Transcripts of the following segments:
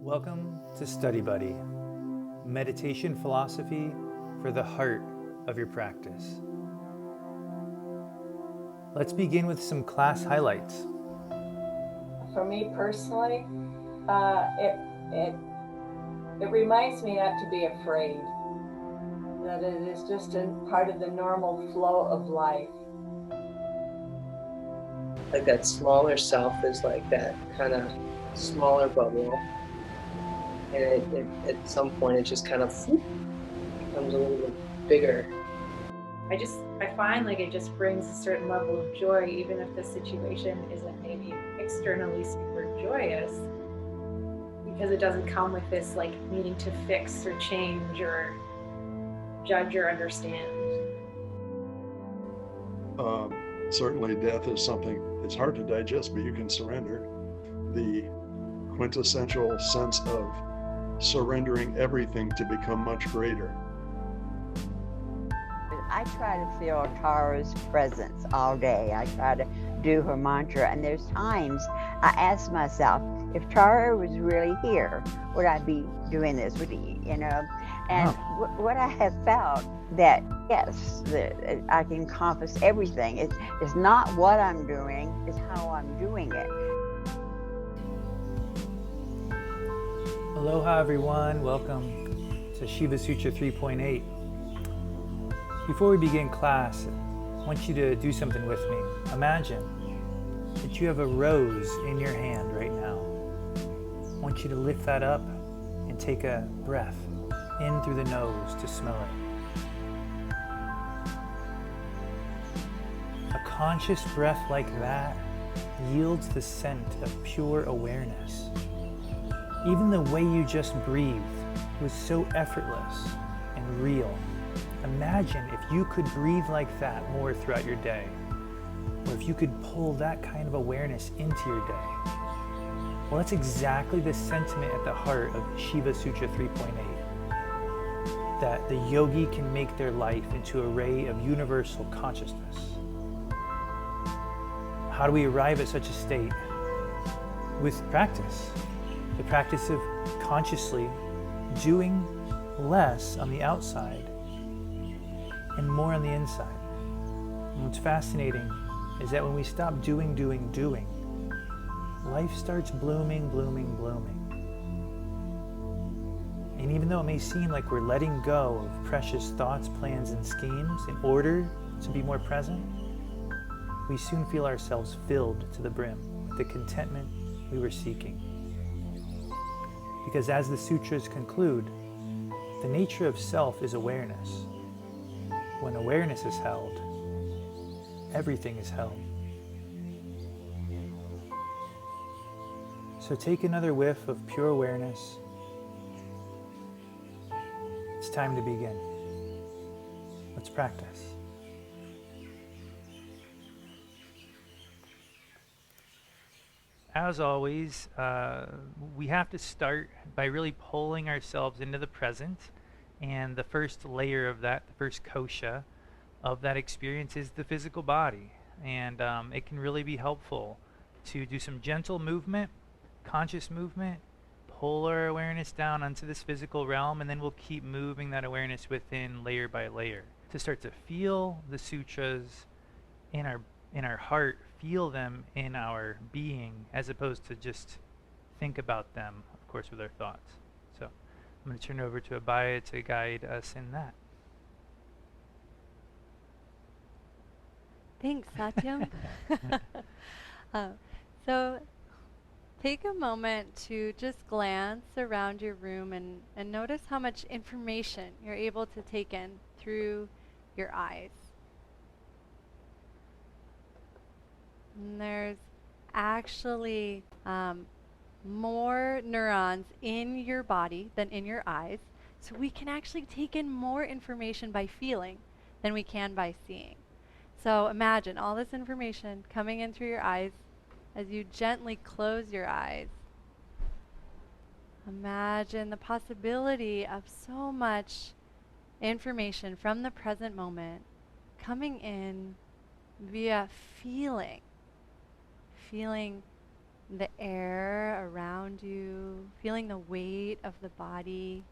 Welcome to Study Buddy, meditation philosophy for the heart of your practice. Let's begin with some class highlights. For me personally, it reminds me not to be afraid, that it is just a part of the normal flow of life. Like that smaller self is like that kind of smaller bubble, and at some point it just kind of becomes a little bit bigger. I find like it just brings a certain level of joy, even if the situation isn't maybe externally super joyous, because it doesn't come with this like needing to fix or change or judge or understand. Certainly death is something that's hard to digest, but you can surrender. The quintessential sense of surrendering everything to become much greater. I try to feel Tara's presence all day. I try to do her mantra, and there's times I ask myself, if Tara was really here, would I be doing this? Would he, And what I have found that yes, I can encompass everything. It's not what I'm doing, it's how I'm doing it. Aloha everyone, welcome to Shiva Sutra 3.8. Before we begin class, I want you to do something with me. Imagine that you have a rose in your hand right now. I want you to lift that up and take a breath in through the nose to smell it. A conscious breath like that yields the scent of pure awareness. Even the way you just breathed was so effortless and real. Imagine if you could breathe like that more throughout your day, or if you could pull that kind of awareness into your day. Well, that's exactly the sentiment at the heart of Shiva Sutra 3.8, that the yogi can make their life into a ray of universal consciousness. How do we arrive at such a state? With practice. The practice of consciously doing less on the outside and more on the inside. And what's fascinating is that when we stop doing, life starts blooming. And even though it may seem like we're letting go of precious thoughts, plans, and schemes in order to be more present, we soon feel ourselves filled to the brim with the contentment we were seeking. Because as the sutras conclude, the nature of self is awareness. When awareness is held, everything is held. So take another whiff of pure awareness. It's time to begin. Let's practice. As always, we have to start by really pulling ourselves into the present. And the first layer of that, the first kosha of that experience is the physical body. And it can really be helpful to do some gentle movement, conscious movement, pull our awareness down onto this physical realm, and then we'll keep moving that awareness within layer by layer to start to feel the sutras in our heart, feel them in our being, as opposed to just think about them, of course, with our thoughts. So I'm going to turn over to Abaya to guide us in that. Thanks, Satyam. So take a moment to just glance around your room and notice how much information you're able to take in through your eyes. And there's actually more neurons in your body than in your eyes. So we can actually take in more information by feeling than we can by seeing. So imagine all this information coming in through your eyes. As you gently close your eyes, imagine the possibility of so much information from the present moment coming in via feeling the air around you, feeling the weight of the body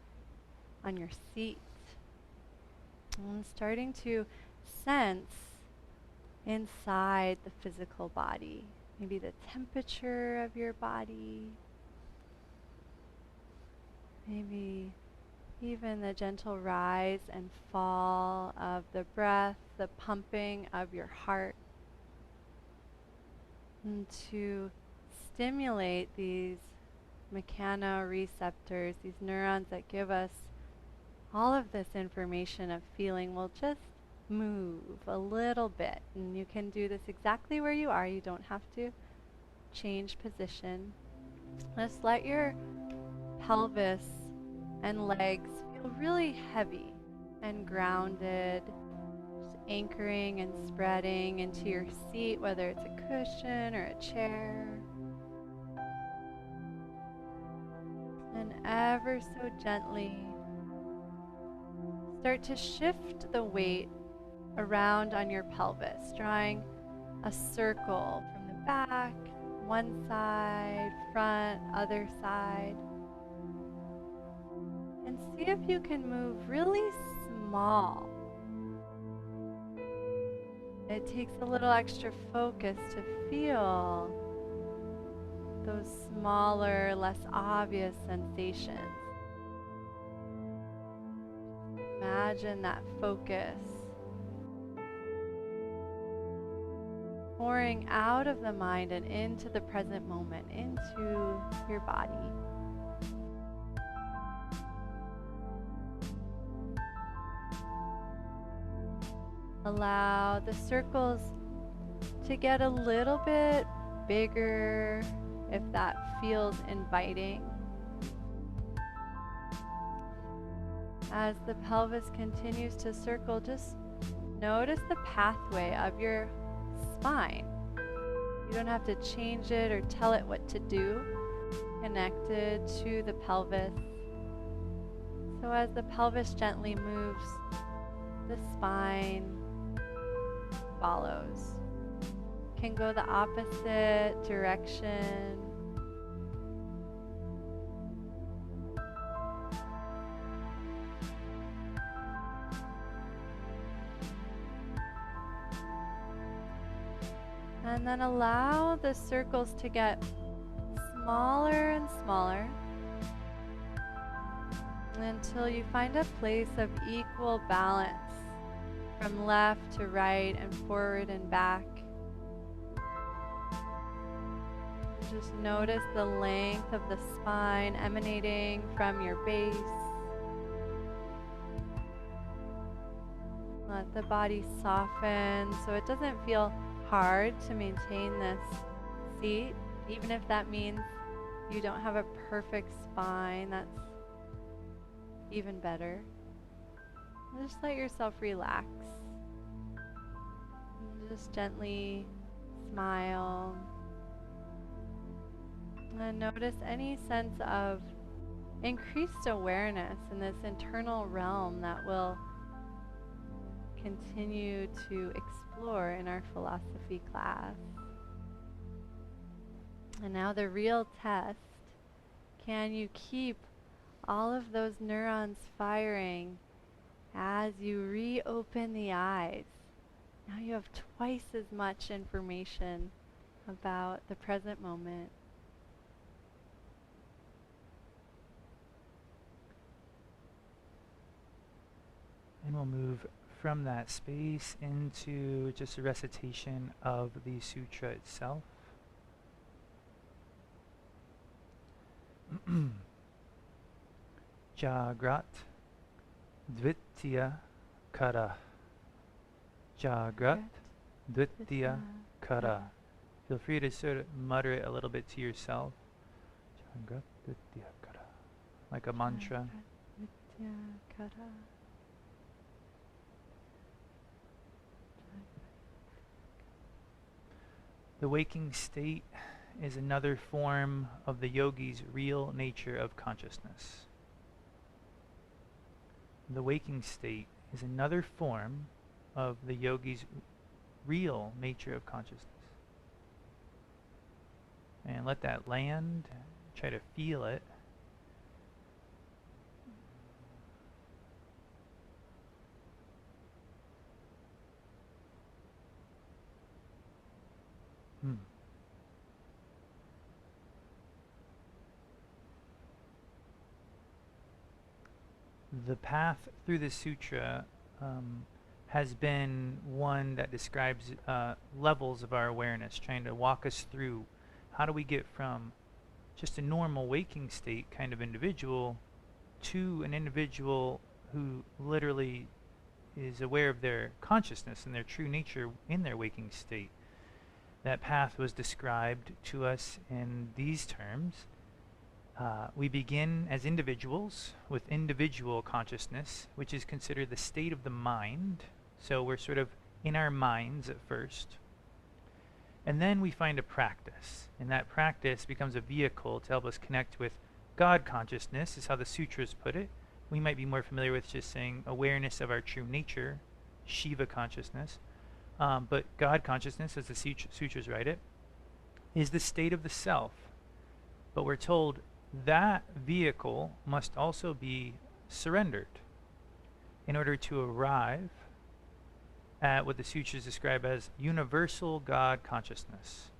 on your seat, and starting to sense inside the physical body, maybe the temperature of your body, maybe even the gentle rise and fall of the breath, the pumping of your heart, and to stimulate these mechanoreceptors, these neurons that give us all of this information of feeling, will just move a little bit. And you can do this exactly where you are. You don't have to change position. Just let your pelvis and legs feel really heavy and grounded, just anchoring and spreading into your seat, whether it's a cushion or a chair. And ever so gently start to shift the weight around on your pelvis, drawing a circle from the back, one side, front, other side. And see if you can move really small. It takes a little extra focus to feel those smaller, less obvious sensations. Imagine that focus pouring out of the mind and into the present moment, into your body. Allow the circles to get a little bit bigger if that feels inviting. As the pelvis continues to circle, just notice the pathway of your spine. You don't have to change it or tell it what to do. Connected to the pelvis. So as the pelvis gently moves, the spine follows. Can go the opposite direction. And then allow the circles to get smaller and smaller until you find a place of equal balance from left to right and forward and back. Just notice the length of the spine emanating from your base. Let the body soften so it doesn't feel hard to maintain this seat, even if that means you don't have a perfect spine. That's even better. Just let yourself relax. And just gently smile. And notice any sense of increased awareness in this internal realm that will continue to explore in our philosophy class. And now the real test. Can you keep all of those neurons firing as you reopen the eyes? Now you have twice as much information about the present moment. And we'll move from that space into just a recitation of the sutra itself. Jagrat Dvitya Kara. Jagrat Dvitya Kara. Feel free to sort of mutter it a little bit to yourself. Jagrat Dvitya Kara. Like a mantra. Dvitya Kara. The waking state is another form of the yogi's real nature of consciousness. The waking state is another form of the yogi's real nature of consciousness. And let that land. Try to feel it. The path through the sutra has been one that describes levels of our awareness, trying to walk us through how do we get from just a normal waking state kind of individual to an individual who literally is aware of their consciousness and their true nature in their waking state. That path was described to us in these terms. We begin as individuals with individual consciousness, which is considered the state of the mind. So we're sort of in our minds at first. And then we find a practice. And that practice becomes a vehicle to help us connect with God consciousness, is how the sutras put it. We might be more familiar with just saying awareness of our true nature, Shiva consciousness. But God consciousness, as the sutras write it, is the state of the self. But we're told that vehicle must also be surrendered in order to arrive at what the sutras describe as universal God consciousness.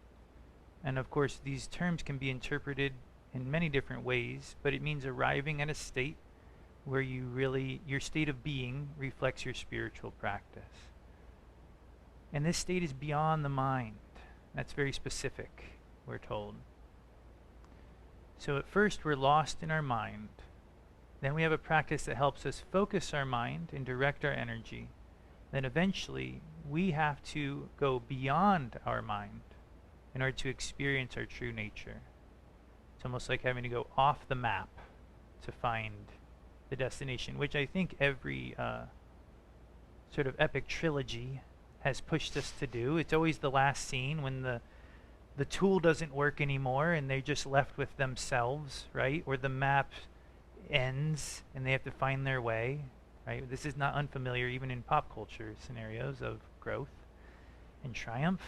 And of course, these terms can be interpreted in many different ways, but it means arriving at a state where your state of being reflects your spiritual practice. And this state is beyond the mind. That's very specific, we're told. So at first we're lost in our mind. Then we have a practice that helps us focus our mind and direct our energy. Then eventually we have to go beyond our mind in order to experience our true nature. It's almost like having to go off the map to find the destination, which I think every sort of epic trilogy has pushed us to do. It's always the last scene when the tool doesn't work anymore and they're just left with themselves, right? Or the map ends and they have to find their way, right? This is not unfamiliar even in pop culture scenarios of growth and triumph.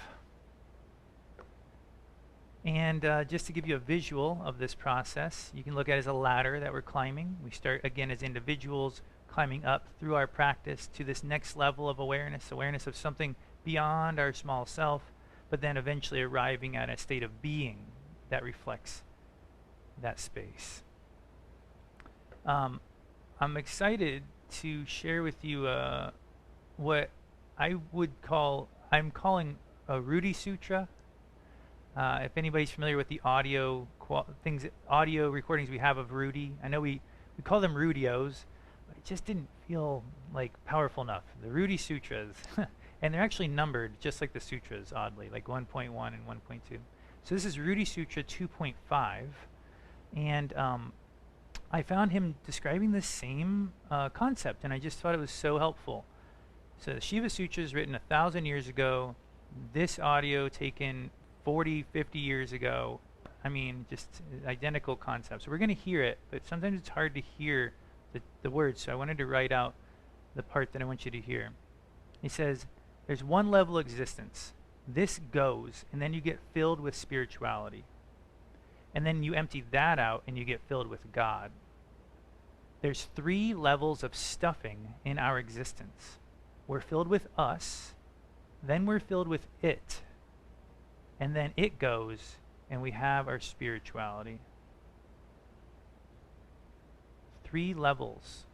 And just to give you a visual of this process, you can look at it as a ladder that we're climbing. We start again as individuals, climbing up through our practice to this next level of awareness of something beyond our small self, but then eventually arriving at a state of being that reflects that space. I'm excited to share with you what I'm calling a Rudy Sutra. If anybody's familiar with the audio recordings we have of Rudy, I know we call them Rudios, but it just didn't feel like powerful enough. The Rudy Sutras, and they're actually numbered just like the sutras, oddly, like 1.1 and 1.2. So this is Rudy Sutra 2.5, and I found him describing the same concept, and I just thought it was so helpful. So the Shiva Sutra is written 1,000 years ago. This audio taken 40, 50 years ago. I mean, just identical concepts. So we're going to hear it, but sometimes it's hard to hear the words, so I wanted to write out the part that I want you to hear. He says, there's one level of existence. This goes, and then you get filled with spirituality. And then you empty that out, and you get filled with God. There's 3 levels of stuffing in our existence. We're filled with us, then we're filled with it, and then it goes, and we have our spirituality. 3 levels,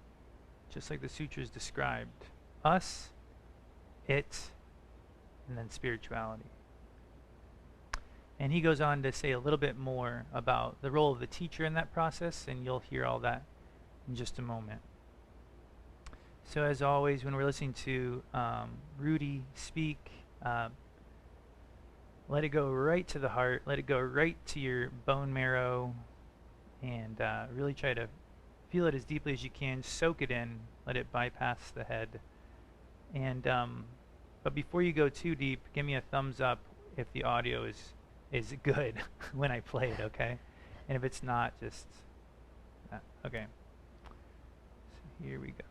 just like the sutras described. Us, it, and then spirituality. And he goes on to say a little bit more about the role of the teacher in that process, and you'll hear all that in just a moment. So as always, when we're listening to Rudy speak, let it go right to the heart, let it go right to your bone marrow, and really try to feel it as deeply as you can, soak it in, let it bypass the head. And but before you go too deep, give me a thumbs up if the audio is good when I play it, okay? And if it's not, just okay. So here we go.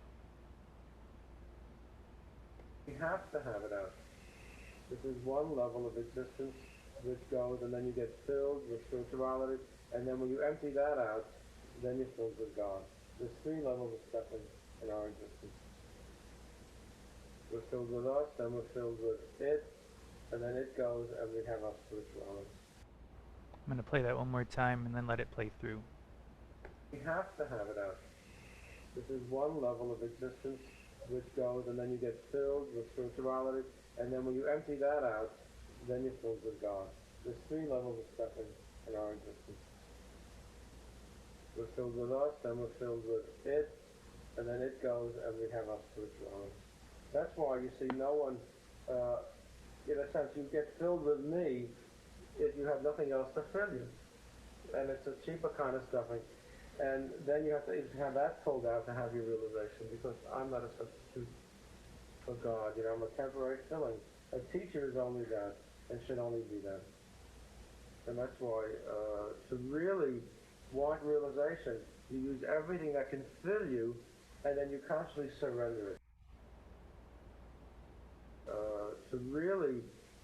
We have to have it out. This is one level of existence which goes, and then you get filled with spirituality, and then when you empty that out, then you're filled with God. There's three levels of stepping in our existence. We're filled with us, then we're filled with it, and then it goes, and we have our spirituality. I'm going to play that one more time and then let it play through. We have to have it out. This is one level of existence which goes, and then you get filled with spirituality, and then when you empty that out, then you're filled with God. There's three levels of stepping in our existence. We're filled with us, then we're filled with it, and then it goes, and we have our spirituality. That's why you see no one, in a sense, you get filled with me if you have nothing else to fill you. And it's a cheaper kind of stuffing. And then you have to have that pulled out to have your realization, because I'm not a substitute for God. I'm a temporary filling. A teacher is only that, and should only be that. And that's why, to really want realization, you use everything that can fill you, and then you constantly surrender it. To really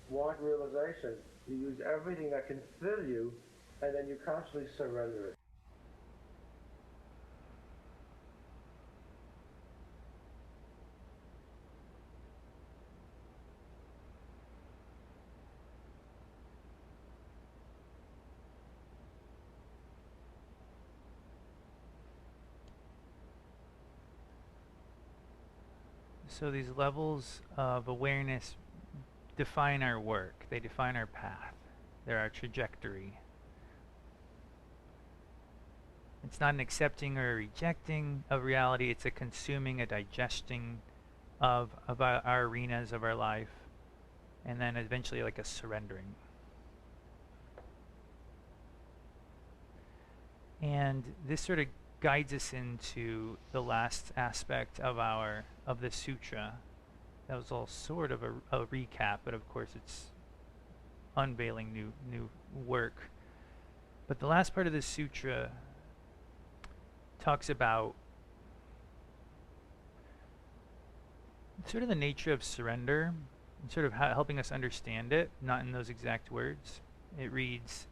want realization, you use everything that can fill you, and then you constantly surrender it. So these levels of awareness define our work. They define our path. They're our trajectory. It's not an accepting or a rejecting of reality. It's a consuming, a digesting of our arenas of our life, and then eventually like a surrendering. And this sort of guides us into the last aspect of the sutra. That was all sort of a recap, but of course it's unveiling new work. But the last part of the sutra talks about sort of the nature of surrender, and sort of helping us understand it, not in those exact words. It reads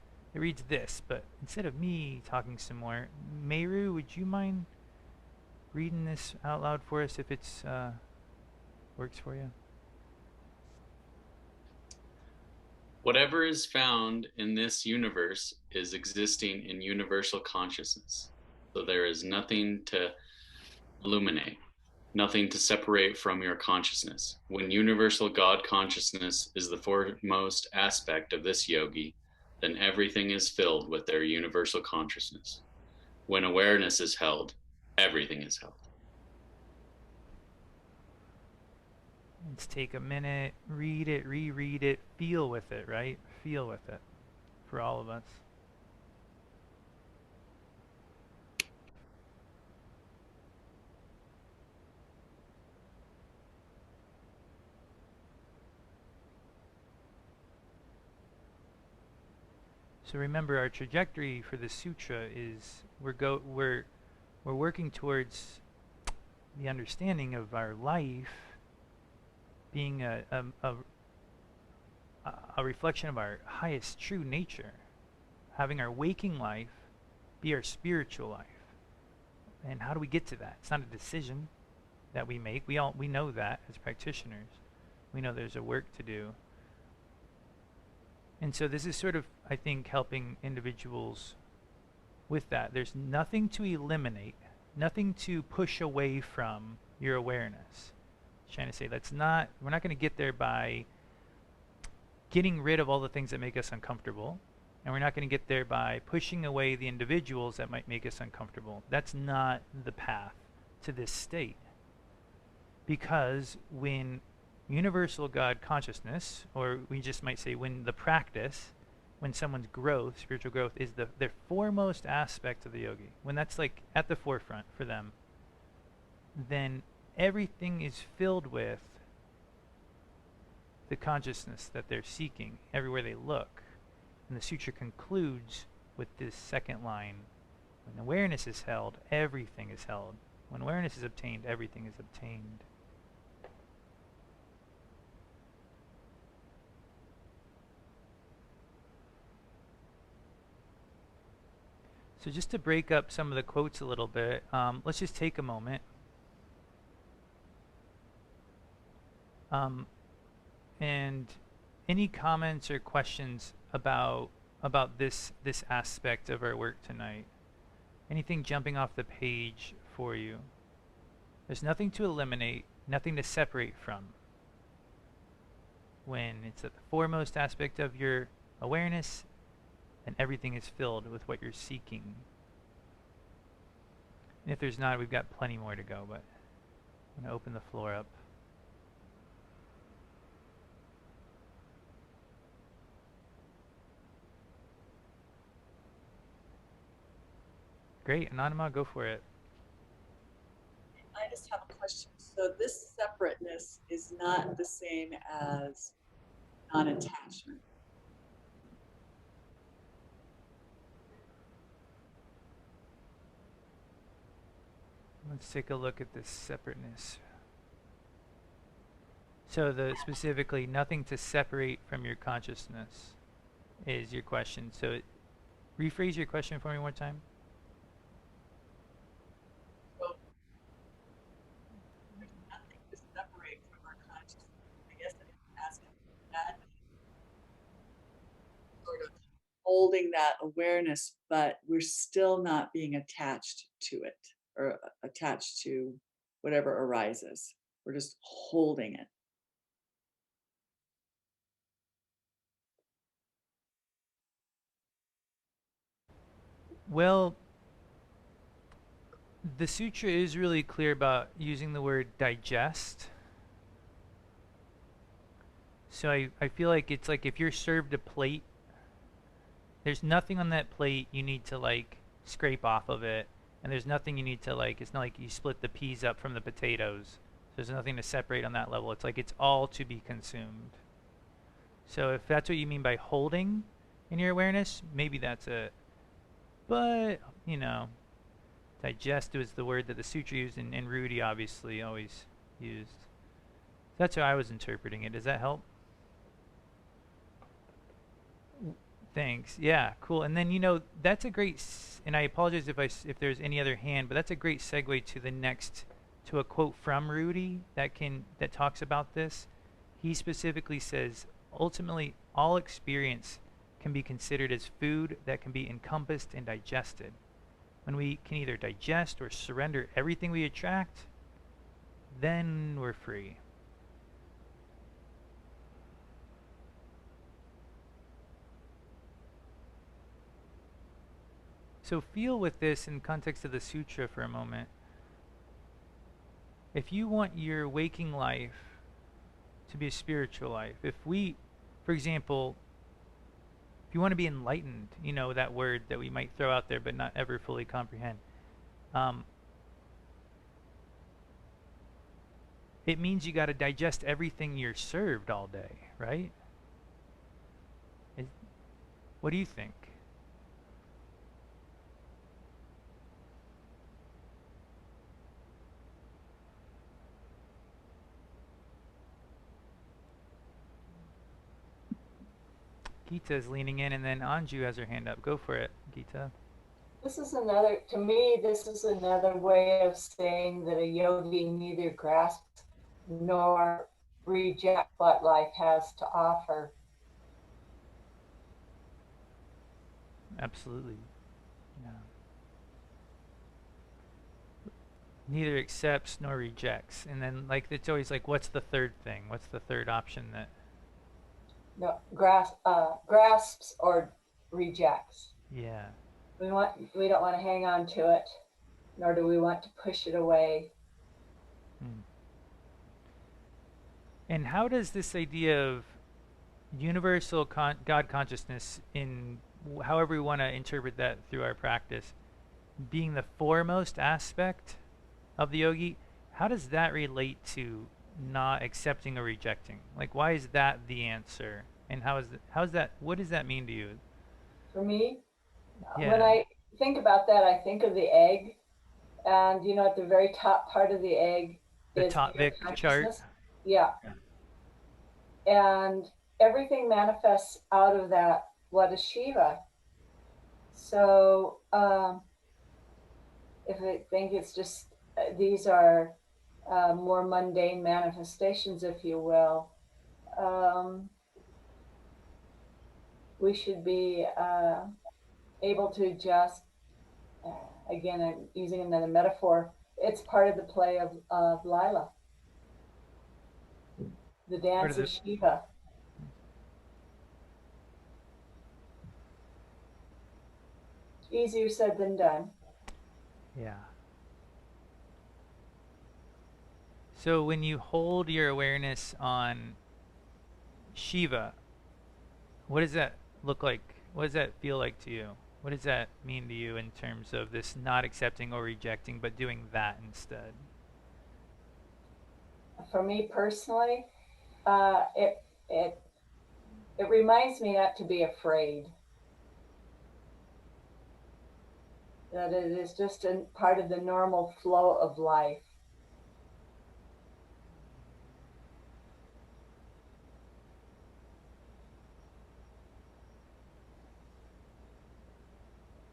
this, but instead of me talking some more, Meru, would you mind reading this out loud for us if it's works for you? Whatever is found in this universe is existing in universal consciousness. So there is nothing to illuminate, nothing to separate from your consciousness. When universal God consciousness is the foremost aspect of this yogi, then everything is filled with their universal consciousness. When awareness is held, everything is held. Let's take a minute, read it, reread it, feel with it, right? Feel with it for all of us. So remember, our trajectory for the sutra is we're working towards the understanding of our life being a reflection of our highest true nature, having our waking life be our spiritual life. And how do we get to that? It's not a decision that we make. We know that as practitioners. We know there's a work to do. And so this is sort of, I think, helping individuals with that. There's nothing to eliminate, nothing to push away from your awareness. Trying to say we're not going to get there by getting rid of all the things that make us uncomfortable, and we're not going to get there by pushing away the individuals that might make us uncomfortable. That's not the path to this state. Because when universal God consciousness, or we just might say when someone's growth, spiritual growth, is their foremost aspect of the yogi, when that's like at the forefront for them, then everything is filled with the consciousness that they're seeking everywhere they look. And the sutra concludes with this second line: when awareness is held, everything is held. When awareness is obtained, everything is obtained. So just to break up some of the quotes a little bit, let's just take a moment. And any comments or questions about this aspect of our work tonight? Anything jumping off the page for you? There's nothing to eliminate, nothing to separate from. When it's at the foremost aspect of your awareness, and everything is filled with what you're seeking. And if there's not, we've got plenty more to go, but I'm going to open the floor up. Great, Anonymous, go for it. I just have a question. So this separateness is not the same as non-attachment. Let's take a look at this separateness. So specifically, nothing to separate from your consciousness is your question. So rephrase your question for me one more time. So there's nothing to separate from our consciousness. I guess I'm asking that, sort of holding that awareness, but we're still not being attached to it or attached to whatever arises. We're just holding it. Well, the sutra is really clear about using the word digest. So I feel like it's like if you're served a plate, there's nothing on that plate you need to like scrape off of it, and there's nothing you need to like, it's not like you split the peas up from the potatoes. There's nothing to separate on that level. It's like it's all to be consumed. So if that's what you mean by holding in your awareness, maybe that's it. But, you know, digest was the word that the sutra used, and Rudy obviously always used. That's how I was interpreting it. Does that help? Thanks. Yeah, cool. And then, you know, that's a great, and I apologize if there's any other hand, but that's a great segue to the next, to a quote from Rudy that talks about this. He specifically says, ultimately, all experience can be considered as food that can be encompassed and digested. When we can either digest or surrender everything we attract, then we're free. So feel with this in context of the sutra for a moment. If you want your waking life to be a spiritual life, if we, for example, if you want to be enlightened, you know, that word that we might throw out there but not ever fully comprehend, it means you got to digest everything you're served all day, right? What do you think? Gita is leaning in, and then Anju has her hand up. Go for it, Gita. This is another, to me, this is another way of saying that a yogi neither grasps nor rejects what life has to offer. Absolutely. Yeah. Neither accepts nor rejects. And then, like, it's always like, what's the third thing? What's the third option that... No, grasps or rejects. Yeah. We don't want to hang on to it, nor do we want to push it away. And how does this idea of universal God consciousness, in however we want to interpret that through our practice, being the foremost aspect of the yogi, how does that relate to not accepting or rejecting? Like, why is that the answer? And what does that mean to you? For me, Yeah. when I think about that, I think of the egg, and you know, at the very top part of the egg The is Totvik chart. Yeah. And everything manifests out of that. What is Shiva? So if I think it's just these are more mundane manifestations, if you will, um, we should be able to just, again, I'm using another metaphor, it's part of the play of Lila, the Part dance of of the Shiva. Easier said than done. yeah. So when you hold your awareness on Shiva, what does that look like? What does that feel like to you? What does that mean to you in terms of this not accepting or rejecting, but doing that instead? For me personally, uh, it it it reminds me not to be afraid. That it is just a part of the normal flow of life.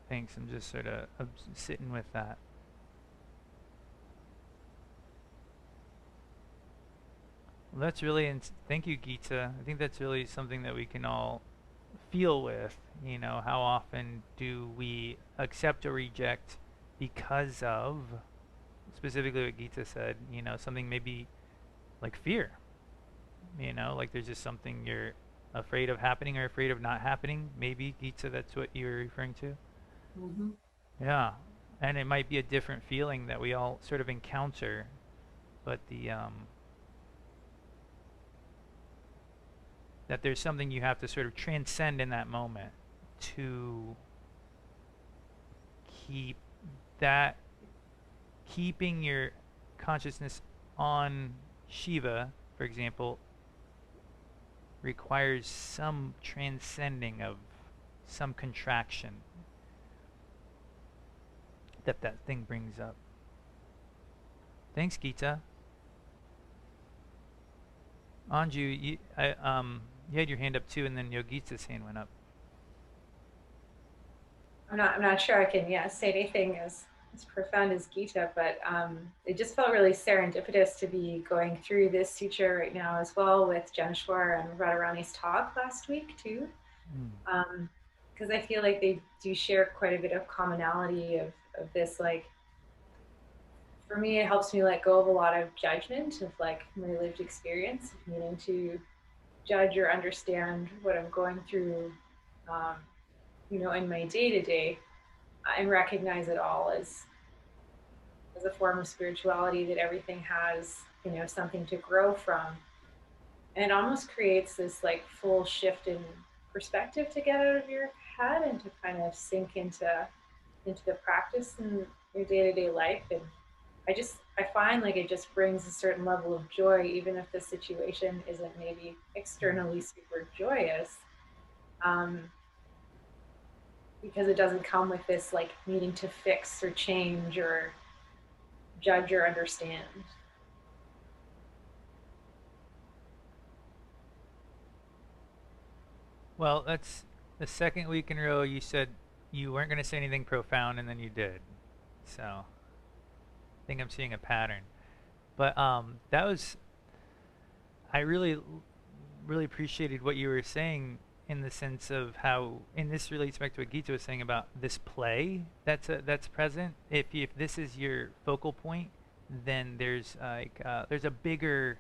Thanks. I'm just sort of sitting with that. Well, that's really, thank you, Gita. I think that's really something that we can all feel with. You know, how often do we accept or reject because of, specifically what Gita said, you know, something maybe like fear. You know, like there's just something you're afraid of happening or afraid of not happening. Maybe, Gita, that's what you're referring to. Mm-hmm. Yeah. And it might be a different feeling that we all sort of encounter, but that there's something you have to sort of transcend in that moment to keep that, keeping your consciousness on Shiva, for example, requires some transcending of some contraction that thing brings up. Thanks, Gita. Anju, you had your hand up too, and then Yogita's hand went up. I'm not sure I can say anything as profound as Gita, but it just felt really serendipitous to be going through this sutra right now as well with Janeshwar and Radharani's talk last week too. Because I feel like they do share quite a bit of commonality of this. Like for me, it helps me let go of a lot of judgment of like my lived experience of needing to judge or understand what I'm going through, um, in my day to day, and recognize it all as a form of spirituality that everything has, something to grow from. And it almost creates this like full shift in perspective to get out of your head and to kind of sink into the practice in your day-to-day life. And I find like it just brings a certain level of joy even if the situation isn't maybe externally super joyous, um, because it doesn't come with this like needing to fix or change or judge or understand. Well, that's the second week in a row you said you weren't going to say anything profound, and then you did. So I think I'm seeing a pattern. But that was, I really appreciated what you were saying in the sense of how, and this relates back to what Gita was saying about this play that's present. If this is your focal point, then there's a bigger,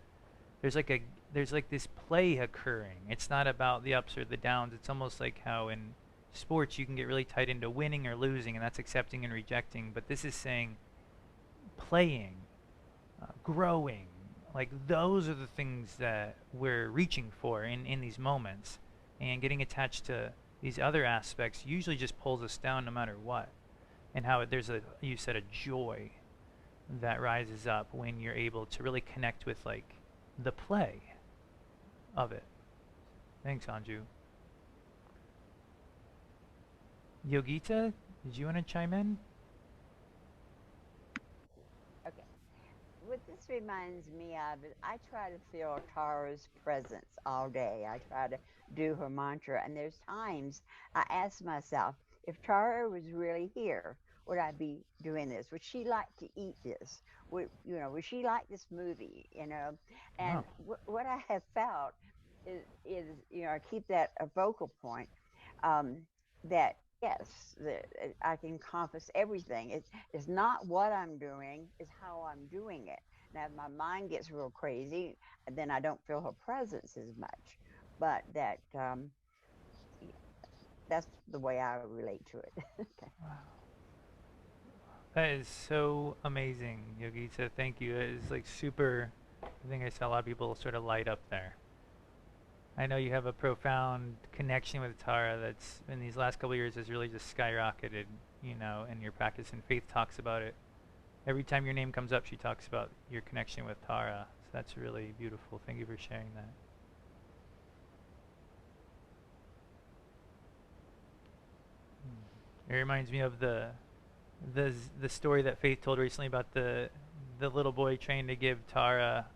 there's like a there's like this play occurring. It's not about the ups or the downs. It's almost like how in sports you can get really tied into winning or losing, and that's accepting and rejecting. But this is saying playing, growing. Like those are the things that we're reaching for in these moments, and getting attached to these other aspects usually just pulls us down no matter what. And how there's a, you said, a joy that rises up when you're able to really connect with like the play of it. Thanks, Anju. Yogita, did you want to chime in? Okay. What this reminds me of is I try to feel Tara's presence all day. I try to do her mantra, and there's times I ask myself, if Tara was really here, would I be doing this? Would she like to eat this? Would she like this movie? And Wow. what I have felt is I keep that a focal point, that yes, I can encompass everything. It's not what I'm doing, it's how I'm doing it. Now, if my mind gets real crazy, then I don't feel her presence as much. But that's the way I relate to it. Okay. Wow. That is so amazing, Yogita. Thank you. It is like super. I think I saw a lot of people sort of light up there. I know you have a profound connection with Tara that's in these last couple of years has really just skyrocketed, in your practice. And Faith talks about it. Every time your name comes up, she talks about your connection with Tara. So that's really beautiful. Thank you for sharing that. It reminds me of the story that Faith told recently about the little boy trying to give Tara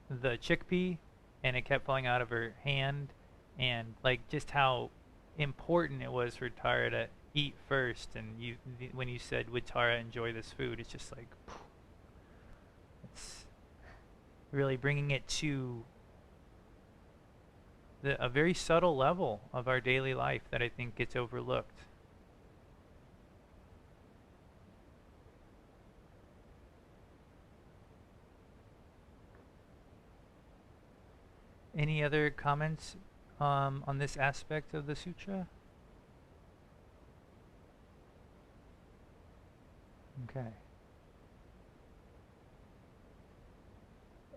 the chickpea, and it kept falling out of her hand, and like just how important it was for Tara to eat first. And when you said, "Would Tara enjoy this food?" It's just like it's really bringing it to a very subtle level of our daily life that I think gets overlooked. Any other comments on this aspect of the sutra? Okay.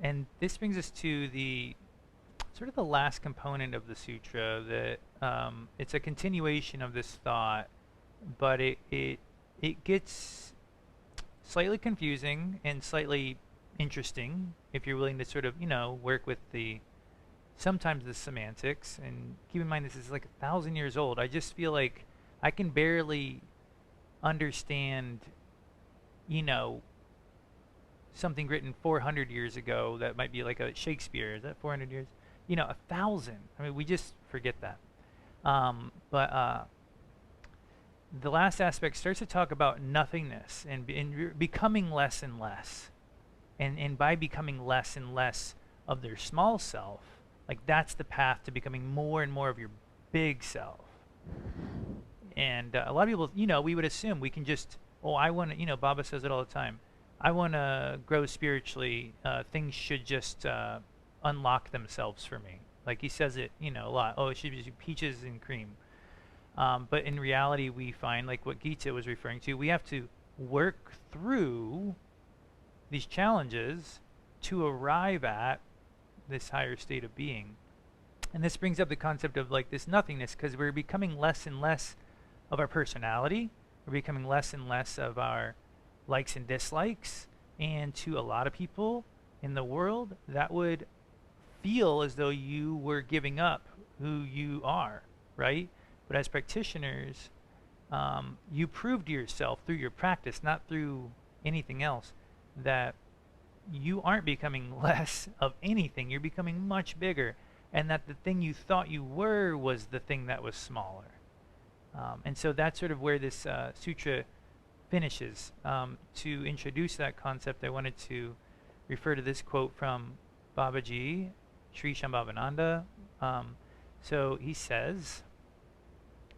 And this brings us to the sort of the last component of the sutra. That it's a continuation of this thought, but it gets slightly confusing and slightly interesting if you're willing to sort of work with sometimes the semantics. And keep in mind, this is like 1,000 years old. I just feel like I can barely understand, something written 400 years ago that might be like a Shakespeare. Is that 400 years? 1,000. I mean, we just forget that. But the last aspect starts to talk about nothingness and becoming less and less. And by becoming less and less of their small self, like that's the path to becoming more and more of your big self. And a lot of people, we would assume we can just, I want to, Baba says it all the time. I want to grow spiritually. Things should just unlock themselves for me. Like he says it, a lot. Oh, it should be peaches and cream. But in reality, we find, like what Gita was referring to, we have to work through these challenges to arrive at this higher state of being. And this brings up the concept of like this nothingness, because we're becoming less and less of our personality. We're becoming less and less of our likes and dislikes. And to a lot of people in the world, that would feel as though you were giving up who you are, right? But as practitioners, you prove to yourself through your practice, not through anything else, that you aren't becoming less of anything. You're becoming much bigger. And that the thing you thought you were was the thing that was smaller. And so that's sort of where this sutra finishes. To introduce that concept, I wanted to refer to this quote from Babaji, Sri Shambhavananda. So he says,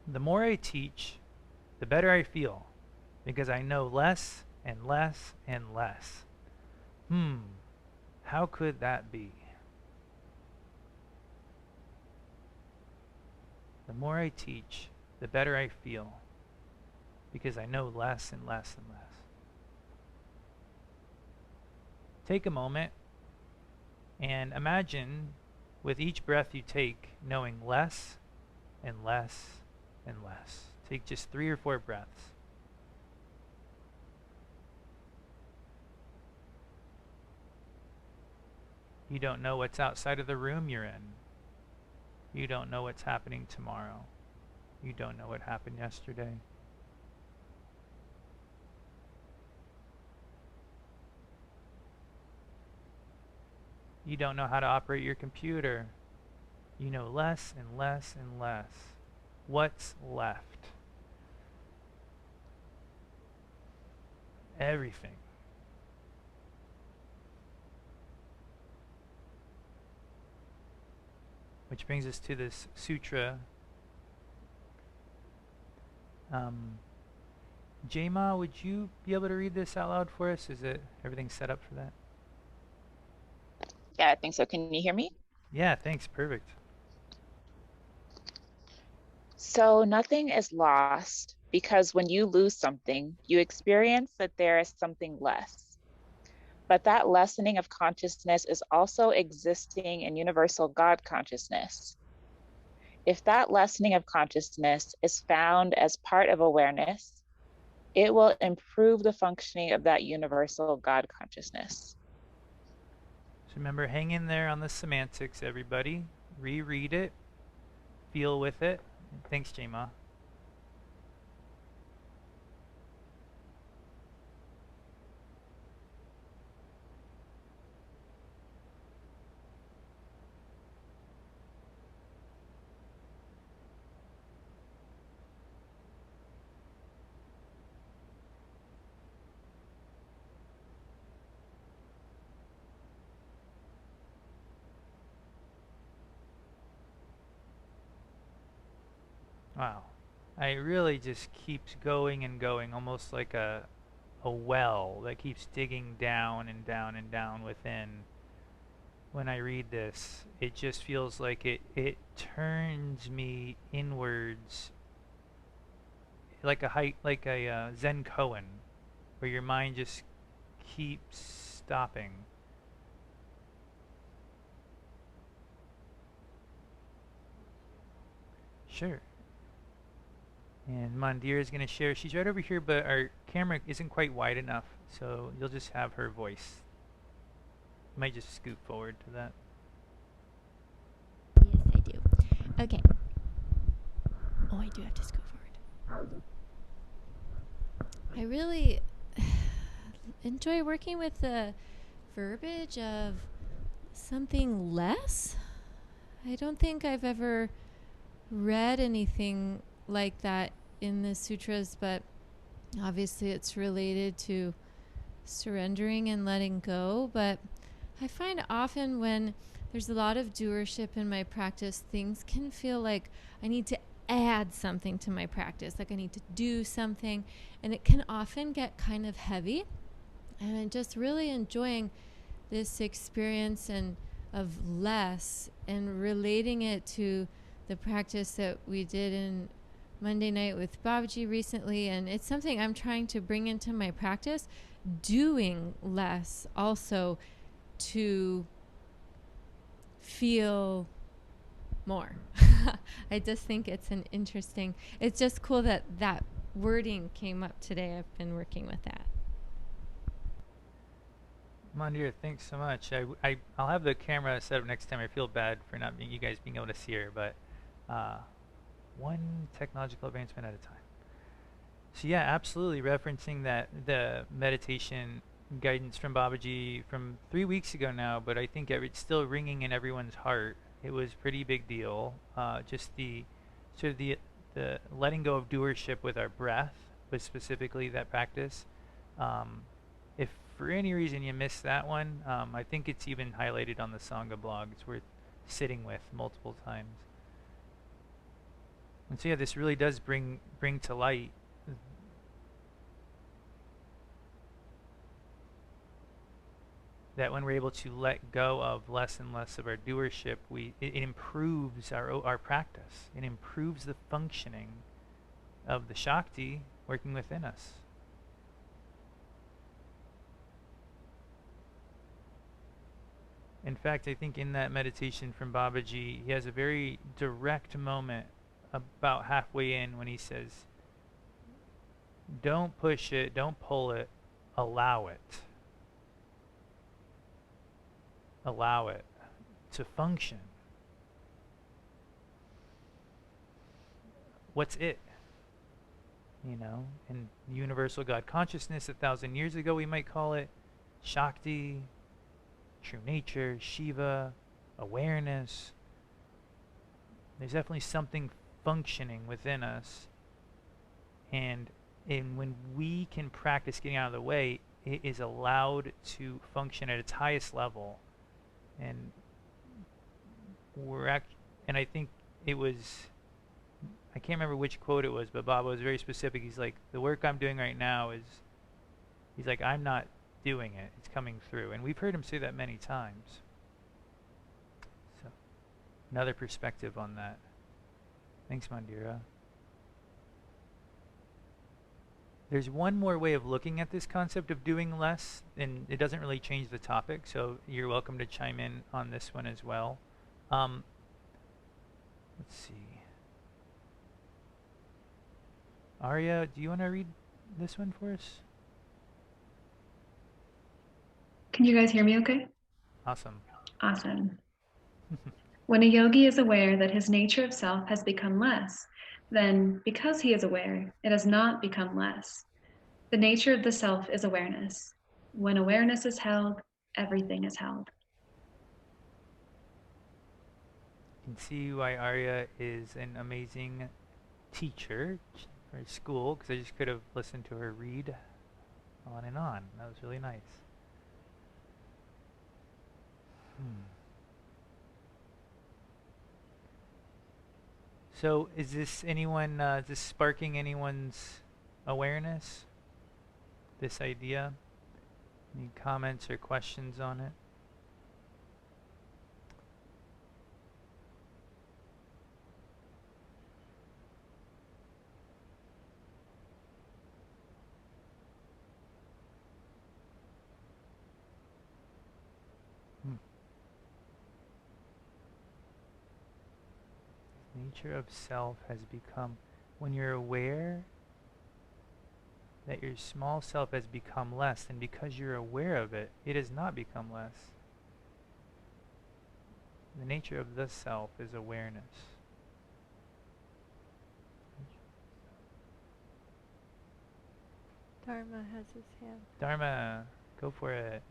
"The more I teach, the better I feel, because I know less and less and less." How could that be? The more I teach, the better I feel, because I know less and less and less. Take a moment and imagine with each breath you take, knowing less and less and less. Take just 3 or 4 breaths. You don't know what's outside of the room you're in. You don't know what's happening tomorrow. You don't know what happened yesterday. You don't know how to operate your computer. You know less and less and less. What's left? everything. Which brings us to this sutra. Jema, would you be able to read this out loud for us? Is it everything set up for that? Yeah, I think so. Can you hear me? Yeah, thanks. Perfect. So nothing is lost because when you lose something, you experience that there is something less. But that lessening of consciousness is also existing in universal God consciousness. If that lessening of consciousness is found as part of awareness, it will improve the functioning of that universal God consciousness. So remember, hang in there on the semantics, everybody. Reread it. Feel with it. Thanks, Jema. Wow. It really just keeps going and going, almost like a well that keeps digging down and down and down within. When I read this, it just feels like it turns me inwards, like a Zen koan, where your mind just keeps stopping. Sure. And Mandir is going to share. She's right over here, but our camera isn't quite wide enough, so you'll just have her voice. You might just scoot forward to that. Yes, I do. Okay. Oh, I do have to scoot forward. I really enjoy working with the verbiage of something less. I don't think I've ever read anything like that in the sutras, but obviously it's related to surrendering and letting go. But I find often when there's a lot of doership in my practice, things can feel like I need to add something to my practice, like I need to do something, and it can often get kind of heavy. And I'm just really enjoying this experience and of less and relating it to the practice that we did in Monday night with Babaji recently, and it's something I'm trying to bring into my practice, doing less also to feel more. I just think it's it's just cool that that wording came up today. I've been working with that. Mandir, thanks so much. I'll have the camera set up next time. I feel bad for not you guys being able to see her, but one technological advancement at a time. So yeah, absolutely referencing that the meditation guidance from Babaji from 3 weeks ago now, but I think it's still ringing in everyone's heart. It was a pretty big deal. Just the sort of the letting go of doership with our breath was specifically that practice. If for any reason you missed that one, I think it's even highlighted on the Sangha blog. It's worth sitting with multiple times. And so yeah, this really does bring to light that when we're able to let go of less and less of our doership, it improves our practice. It improves the functioning of the Shakti working within us. In fact, I think in that meditation from Babaji, he has a very direct moment about halfway in when he says, don't push it, don't pull it, allow it. Allow it to function. What's it? You know, in universal God consciousness 1,000 years ago, we might call it Shakti, true nature, Shiva, awareness. There's definitely something functioning within us, and And when we can practice getting out of the way, it is allowed to function at its highest level. And and I think it was, I can't remember which quote it was, but Baba was very specific. He's like, the work I'm doing right now is, he's like, I'm not doing it. It's coming through. And we've heard him say that many times. So, another perspective on that. Thanks, Mandira. There's one more way of looking at this concept of doing less, and it doesn't really change the topic, so you're welcome to chime in on this one as well. Let's see. Arya, do you want to read this one for us? Can you guys hear me okay? Awesome. Awesome. When a yogi is aware that his nature of self has become less, then because he is aware, it has not become less. The nature of the self is awareness. When awareness is held, everything is held. You can see why Arya is an amazing teacher or school, because I just could have listened to her read on and on. That was really nice. So is this anyone, is this sparking anyone's awareness? This idea? Any comments or questions on it? Nature of self has become, when you're aware that your small self has become less, and because you're aware of it, it has not become less. The nature of the self is awareness. Dharma has his hand. Dharma, go for it.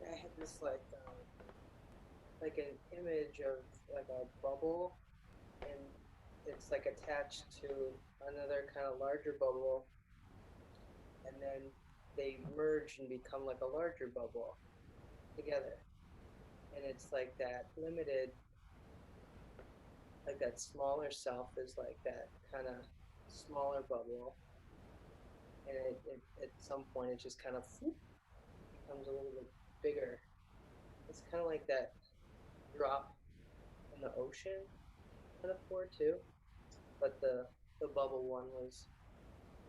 I had this like an image of like a bubble, and it's like attached to another kind of larger bubble, and then they merge and become like a larger bubble together. And it's like that limited, like that smaller self is like that kind of smaller bubble, and it at some point it just kind of becomes a little bit bigger. It's kind of like that drop in the ocean metaphor too, but the bubble one was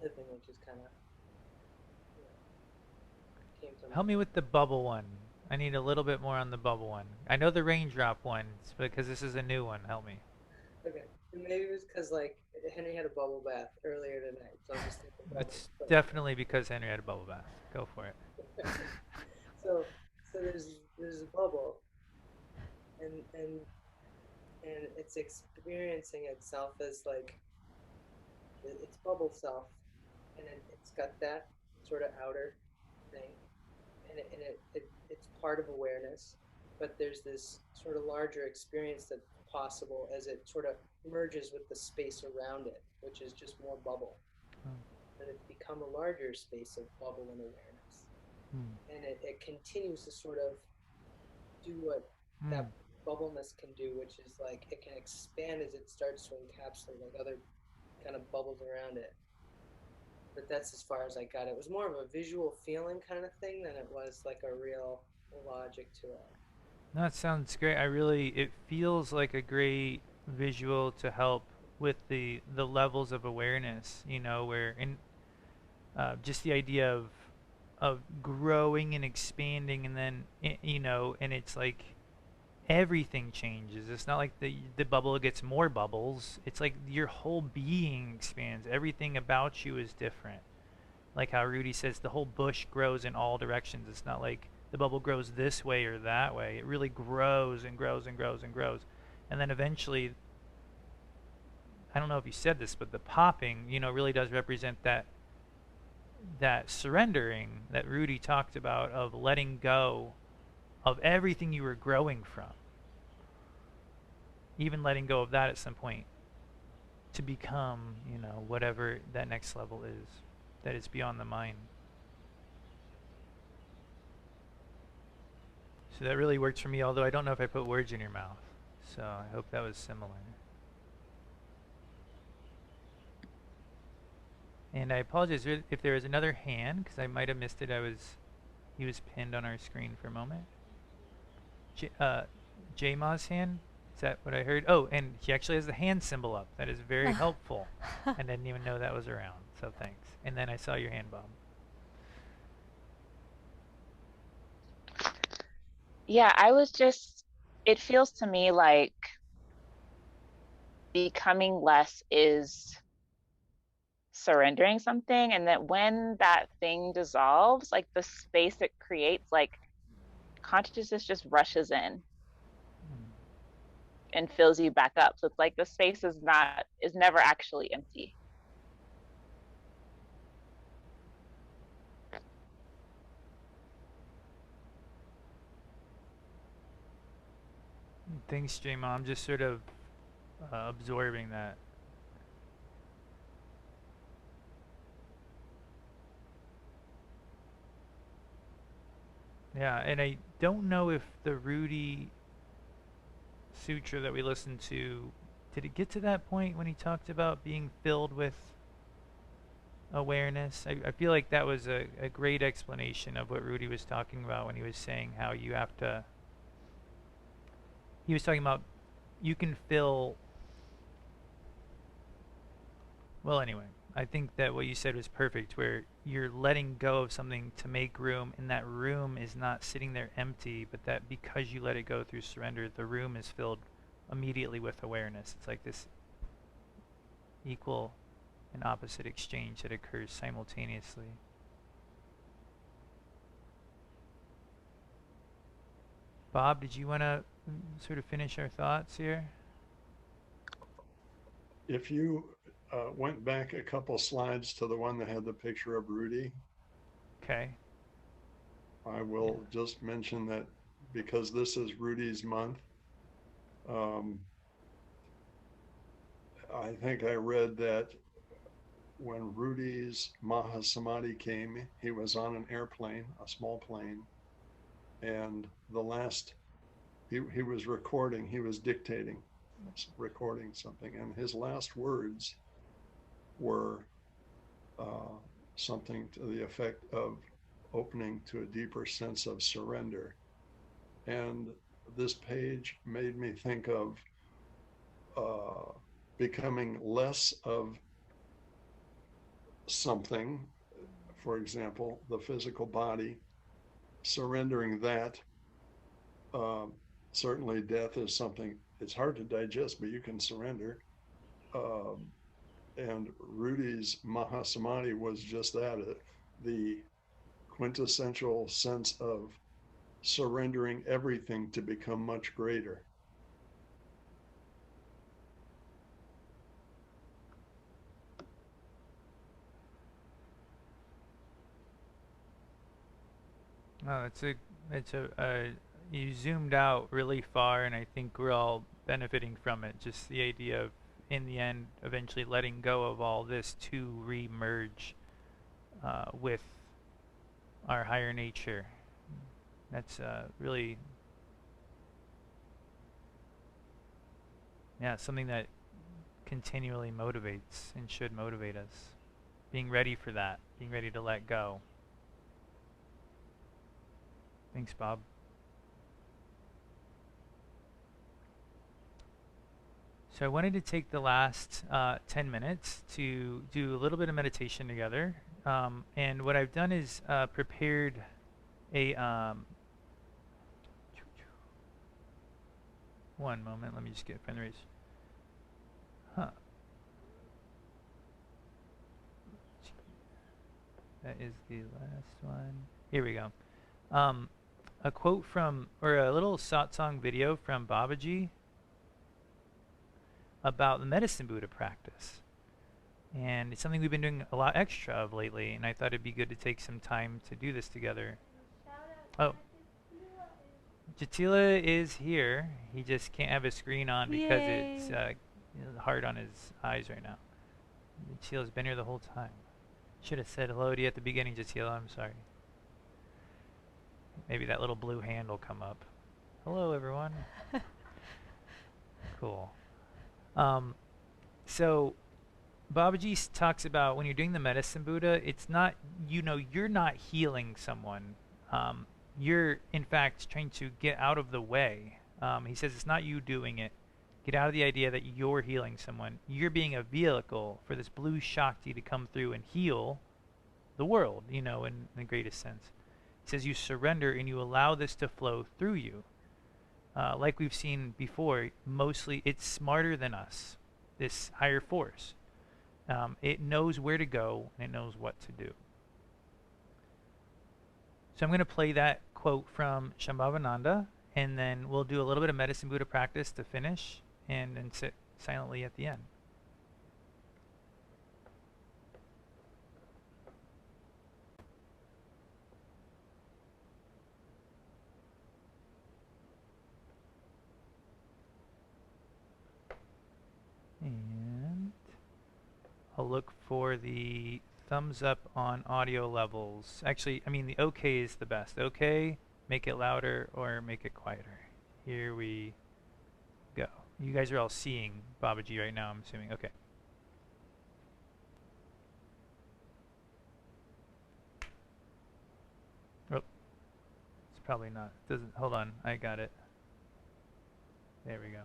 living, which is kind of, came to Help me with the bubble one. I need a little bit more on the bubble one. I know the raindrop one, because this is a new one. Help me. Okay, maybe it was because like Henry had a bubble bath earlier tonight, so I'm just thinking It's definitely because Henry had a bubble bath. Go for it. so there's a bubble, and it's experiencing itself as like its bubble self, and it's got that sort of outer thing, and it's part of awareness, but there's this sort of larger experience that's possible as it sort of merges with the space around it, which is just more bubble. And it's become a larger space of bubble and awareness. And it continues to sort of do what that bubbleness can do, which is like it can expand as it starts to encapsulate like other kind of bubbles around it. But that's as far as I got. It was more of a visual feeling kind of thing than it was like a real logic to it. No, it sounds great. It feels like a great visual to help with the levels of awareness, where just the idea of growing and expanding, and then and it's like everything changes. It's not like the bubble gets more bubbles. It's like your whole being expands. Everything about you is different. Like how Rudy says, the whole bush grows in all directions. It's not like the bubble grows this way or that way. It really grows and grows and grows and grows. And then eventually, I don't know if you said this, but the popping, really does represent that surrendering that Rudy talked about, of letting go of everything you were growing from. Even letting go of that at some point. to become, whatever that next level is, that is beyond the mind. So that really worked for me, although I don't know if I put words in your mouth. So I hope that was similar. And I apologize if there was another hand, because I might have missed it. He was pinned on our screen for a moment. J-Ma's hand? Is that what I heard? Oh, and he actually has the hand symbol up. That is very helpful. I didn't even know that was around, so thanks. And then I saw your hand, Bob. Yeah, it feels to me like becoming less is surrendering something, and that when that thing dissolves, like the space it creates, like consciousness just rushes in and fills you back up. So it's like the space is never actually empty. Thanks, J-Ma. I'm just sort of absorbing that. Yeah, and I don't know if the Rudy Sutra that we listened to, did it get to that point when he talked about being filled with awareness? I feel like that was a great explanation of what Rudy was talking about when he was saying how he was talking about you can fill, well, anyway, I think that what you said was perfect, where you're letting go of something to make room, and that room is not sitting there empty, but that because you let it go through surrender, the room is filled immediately with awareness. It's like this equal and opposite exchange that occurs simultaneously. Bob, did you want to sort of finish our thoughts here? If you went back a couple slides to the one that had the picture of Rudy. Okay. I will just mention that because this is Rudy's month, I think I read that when Rudy's Mahasamadhi came, he was on an airplane, a small plane, and he was recording, he was dictating, recording something, and his last words were something to the effect of opening to a deeper sense of surrender. And this page made me think of becoming less of something, for example, the physical body, surrendering that. Certainly death is something, it's hard to digest, but you can surrender. And Rudy's Mahasamadhi was just that, the quintessential sense of surrendering everything to become much greater. Oh, you zoomed out really far, and I think we're all benefiting from it. Just the idea of, in the end, eventually letting go of all this to re-merge with our higher nature. That's really, something that continually motivates and should motivate us. Being ready for that, being ready to let go. Thanks, Bob. So I wanted to take the last 10 minutes to do a little bit of meditation together. And what I've done is prepared a... one moment, let me just get pen raised. That is the last one. Here we go. A quote from, or a little satsang video from Babaji about the medicine Buddha practice. And it's something we've been doing a lot extra of lately, and I thought it'd be good to take some time to do this together. Oh, Jatila is here. He just can't have his screen on because it's The heart on his eyes right now. Jatiel's been here the whole time. Should have said hello to you at the beginning, Jatiel. I'm sorry. Maybe that little blue hand will come up. Hello, everyone. Cool. So Babaji talks about when you're doing the medicine Buddha, it's not, you're not healing someone. You're, in fact, trying to get out of the way. He says it's not you doing it. Get out of the idea that you're healing someone. You're being a vehicle for this blue Shakti to come through and heal the world, in the greatest sense. He says you surrender and you allow this to flow through you. Like we've seen before, mostly it's smarter than us, this higher force. It knows where to go and it knows what to do. So I'm going to play that quote from Shambhavananda, and then we'll do a little bit of medicine Buddha practice to finish, and then sit silently at the end. And I'll look for the thumbs up on audio levels. Actually, the okay is the best. Okay, make it louder or make it quieter. Here we go. You guys are all seeing Babaji right now, I'm assuming. Okay. Oh, it's probably not. Doesn't. Hold on, I got it. There we go.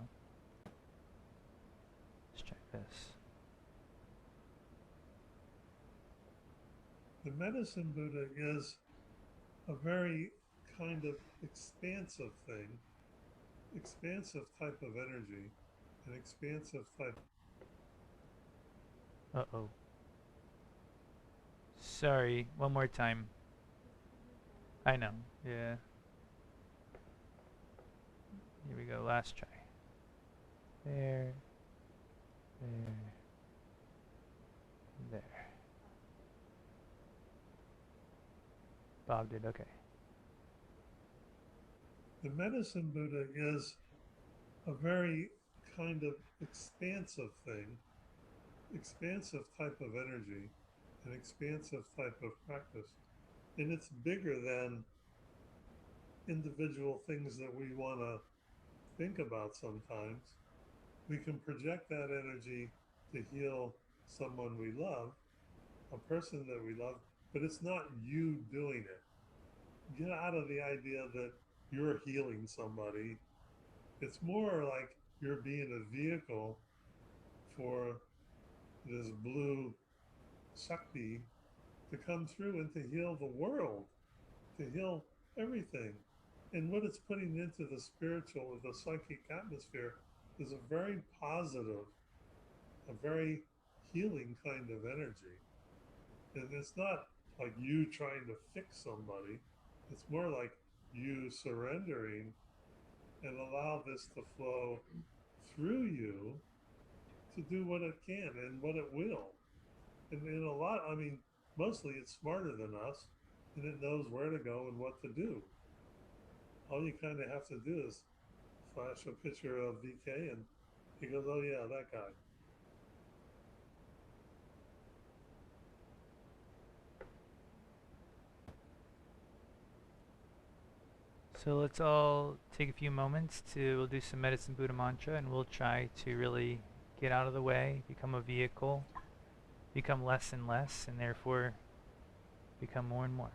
Let's check this. The medicine Buddha is a very kind of expansive thing, expansive type of energy, an expansive type. Uh-oh. Sorry, one more time. I know, yeah. Here we go, last try. There. There. Bob did, okay. The medicine Buddha is a very kind of expansive thing, expansive type of energy, an expansive type of practice. And it's bigger than individual things that we want to think about sometimes. We can project that energy to heal someone we love, a person that we love, but it's not you doing it. Get out of the idea that you're healing somebody. It's more like you're being a vehicle for this blue Shakti to come through and to heal the world, to heal everything. And what it's putting into the spiritual or the psychic atmosphere is a very positive, a very healing kind of energy. And it's not like you trying to fix somebody. It's more like you surrendering and allow this to flow through you to do what it can and what it will. And in a lot, mostly it's smarter than us, and it knows where to go and what to do. All you kind of have to do is flash a picture of VK and he goes, oh yeah, that guy. So let's all take a few moments we'll do some medicine Buddha mantra, and we'll try to really get out of the way, become a vehicle, become less and less, and therefore become more and more.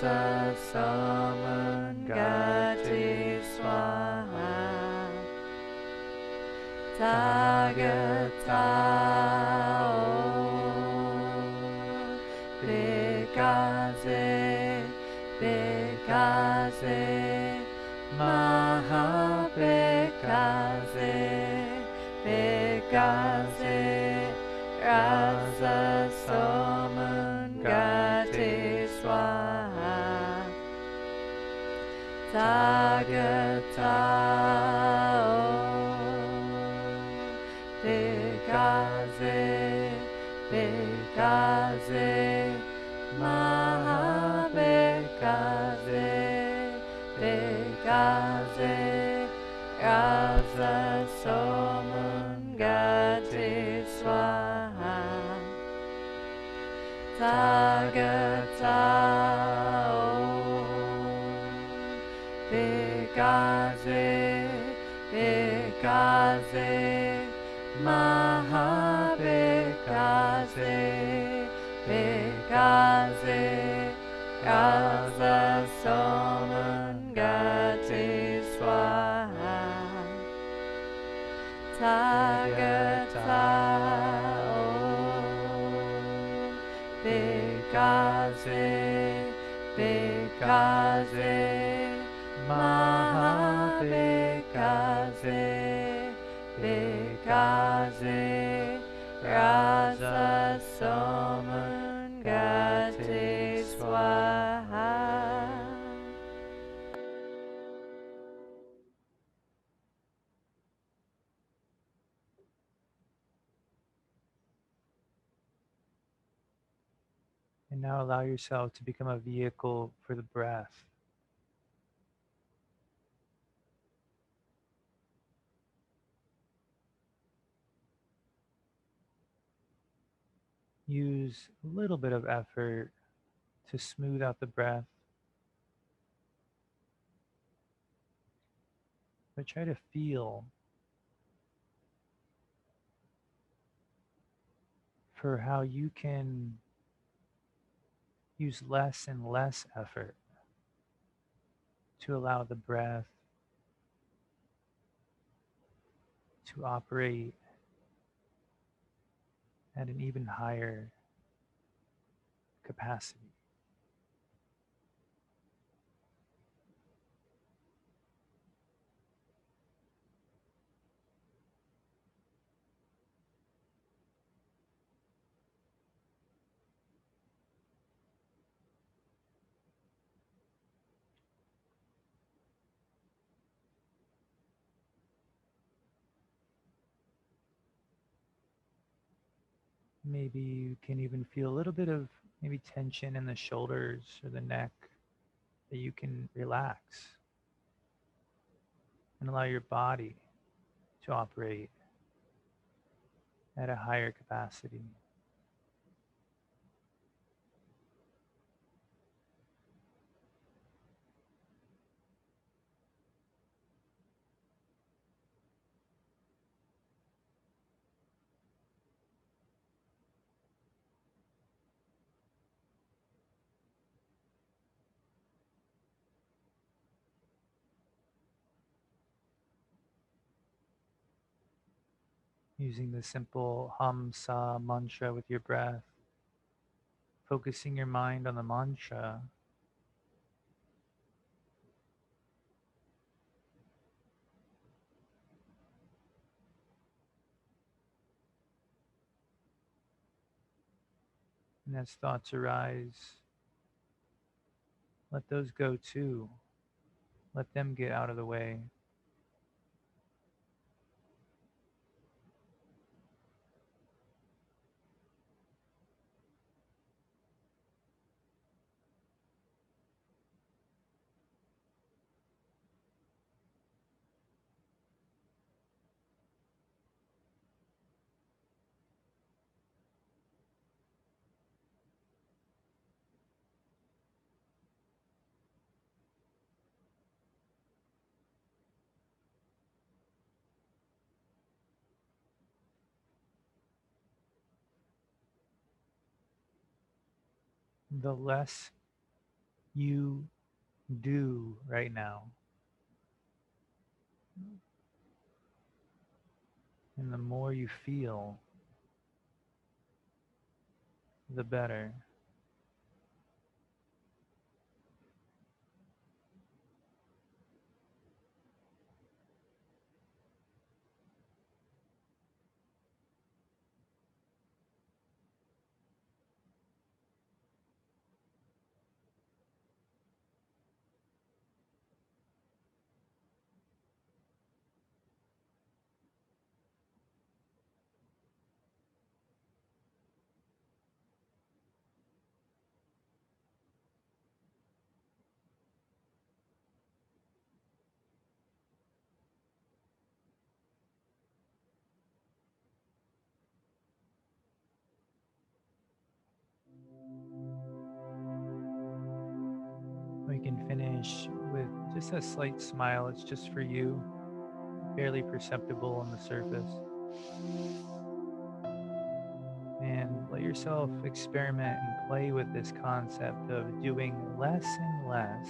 Rasa Samangati And now allow yourself to become a vehicle for the breath. Use a little bit of effort to smooth out the breath, but try to feel for how you can use less and less effort to allow the breath to operate at an even higher capacity. Maybe you can even feel a little bit of maybe tension in the shoulders or the neck that you can relax and allow your body to operate at a higher capacity. Using the simple hum sa mantra with your breath, focusing your mind on the mantra, and as thoughts arise, let those go too. Let them get out of the way. The less you do right now, And the more you feel, the better. We can finish with just a slight smile. It's just for you, barely perceptible on the surface. And let yourself experiment and play with this concept of doing less and less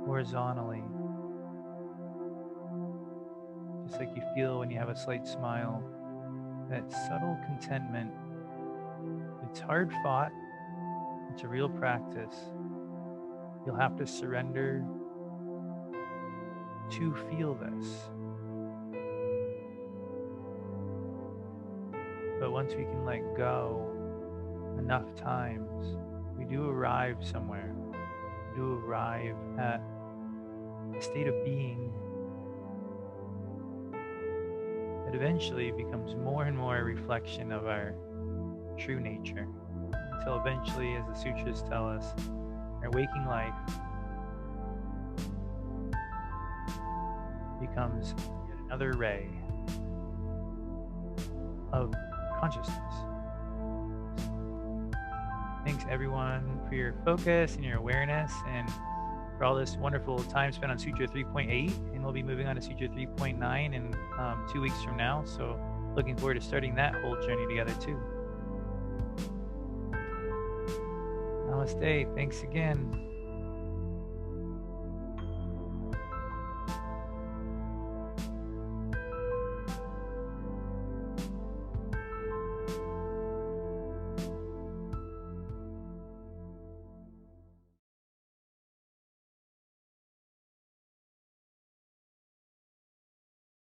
horizontally. Just like you feel when you have a slight smile, that subtle contentment. It's hard fought, it's a real practice. You'll have to surrender to feel this. But once we can let go enough times, we do arrive somewhere. We do arrive at a state of being that eventually becomes more and more a reflection of our true nature. Until eventually, as the sutras tell us, our waking life becomes yet another ray of consciousness. Thanks everyone for your focus and your awareness and for all this wonderful time spent on Sutra 3.8, and we'll be moving on to Sutra 3.9 in 2 weeks from now, so looking forward to starting that whole journey together too. Namaste. Thanks again.